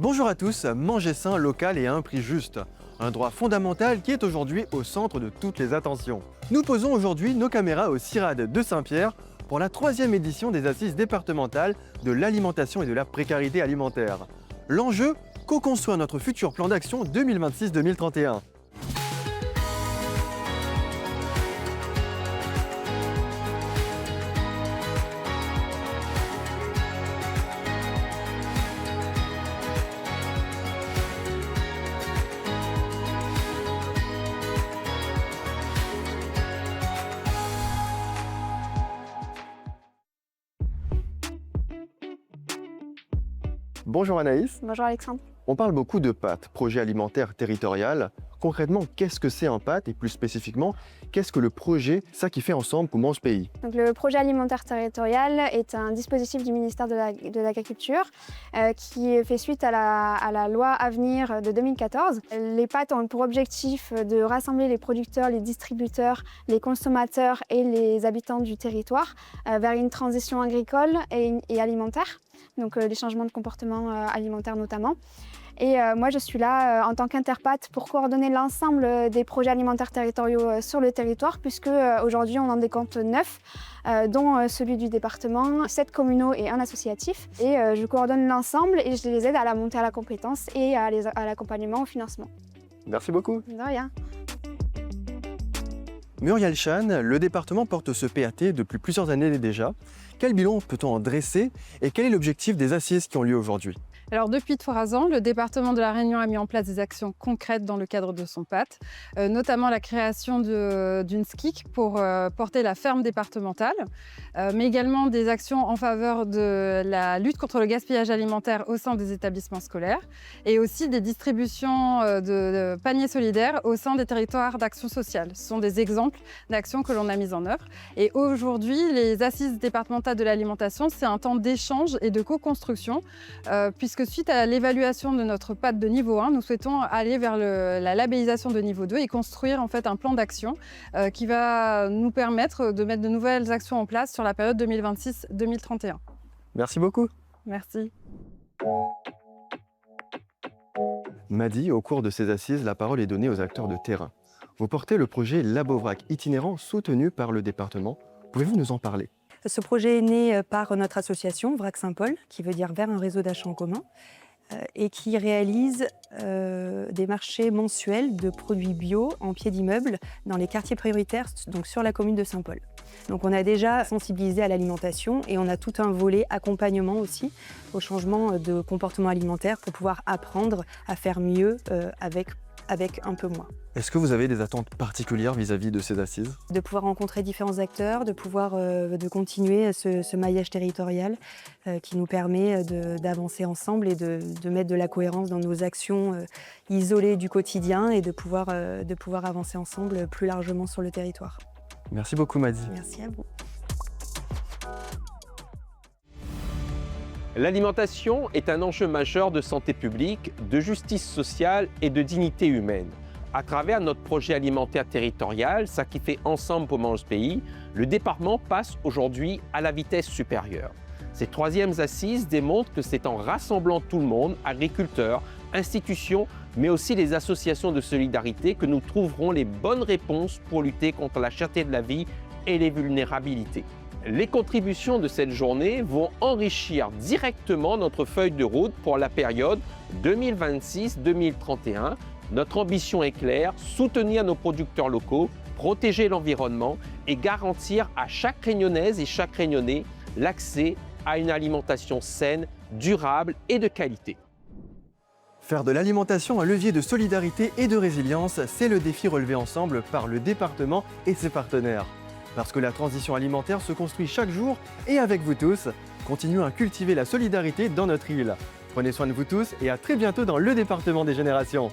Bonjour à tous, manger sain, local et à un prix juste. Un droit fondamental qui est aujourd'hui au centre de toutes les attentions. Nous posons aujourd'hui nos caméras au CIRAD de Saint-Pierre pour la 3e édition des assises départementales de l'alimentation et de la précarité alimentaire. L'enjeu, co-construire notre futur plan d'action 2026-2031. Bonjour Anaïs. Bonjour Alexandre. On parle beaucoup de PAT, projet alimentaire territorial. Concrètement, qu'est-ce que c'est un PAT et plus spécifiquement, qu'est-ce que le projet Ça qui fait ensemble pour Mange Pays? Donc, le projet alimentaire territorial est un dispositif du ministère de l'Agriculture qui fait suite à la loi Avenir de 2014. Les PAT ont pour objectif de rassembler les producteurs, les distributeurs, les consommateurs et les habitants du territoire vers une transition agricole et alimentaire, donc les changements de comportement alimentaire notamment. Et moi, je suis là en tant qu'interpat pour coordonner l'ensemble des projets alimentaires territoriaux sur le territoire, puisque aujourd'hui, on en décompte 9, dont celui du département, 7 communaux et 1 associatif. Et je coordonne l'ensemble et je les aide à la montée à la compétence et à l'accompagnement au financement. Merci beaucoup. De rien. Muriel Chan, le département porte ce PAT depuis plusieurs années déjà. Quel bilan peut-on en dresser et quel est l'objectif des assises qui ont lieu aujourd'hui? Alors depuis 3 ans, le département de La Réunion a mis en place des actions concrètes dans le cadre de son PAT, notamment la création d'une SCIC pour porter la ferme départementale, mais également des actions en faveur de la lutte contre le gaspillage alimentaire au sein des établissements scolaires et aussi des distributions de paniers solidaires au sein des territoires d'action sociale. Ce sont des exemples d'actions que l'on a mises en œuvre. Et aujourd'hui, les assises départementales de l'alimentation, c'est un temps d'échange et de co-construction, puisque suite à l'évaluation de notre PAT de niveau 1, nous souhaitons aller vers la labellisation de niveau 2 et construire en fait un plan d'action qui va nous permettre de mettre de nouvelles actions en place sur la période 2026-2031. Merci beaucoup. Merci. Madi, au cours de ces assises, la parole est donnée aux acteurs de terrain. Vous portez le projet Labovrac itinérant soutenu par le département. Pouvez-vous nous en parler? Ce projet est né par notre association VRAC Saint-Paul, qui veut dire vers un réseau d'achat en commun, et qui réalise des marchés mensuels de produits bio en pied d'immeuble dans les quartiers prioritaires, donc sur la commune de Saint-Paul. Donc on a déjà sensibilisé à l'alimentation et on a tout un volet accompagnement aussi au changement de comportement alimentaire pour pouvoir apprendre à faire mieux avec un peu moins. Est-ce que vous avez des attentes particulières vis-à-vis de ces assises? De pouvoir rencontrer différents acteurs, de pouvoir de continuer ce maillage territorial qui nous permet d'avancer ensemble et de mettre de la cohérence dans nos actions isolées du quotidien et de pouvoir avancer ensemble plus largement sur le territoire. Merci beaucoup Madi. Merci à vous. L'alimentation est un enjeu majeur de santé publique, de justice sociale et de dignité humaine. À travers notre projet alimentaire territorial, ça qui fait ensemble pour Mange Pays, le département passe aujourd'hui à la vitesse supérieure. Ces 3e assises démontrent que c'est en rassemblant tout le monde, agriculteurs, institutions, mais aussi les associations de solidarité, que nous trouverons les bonnes réponses pour lutter contre la cherté de la vie et les vulnérabilités. Les contributions de cette journée vont enrichir directement notre feuille de route pour la période 2026-2031. Notre ambition est claire, soutenir nos producteurs locaux, protéger l'environnement et garantir à chaque Réunionnaise et chaque Réunionnais l'accès à une alimentation saine, durable et de qualité. Faire de l'alimentation un levier de solidarité et de résilience, c'est le défi relevé ensemble par le département et ses partenaires. Parce que la transition alimentaire se construit chaque jour et avec vous tous, continuons à cultiver la solidarité dans notre île. Prenez soin de vous tous et à très bientôt dans le département des générations.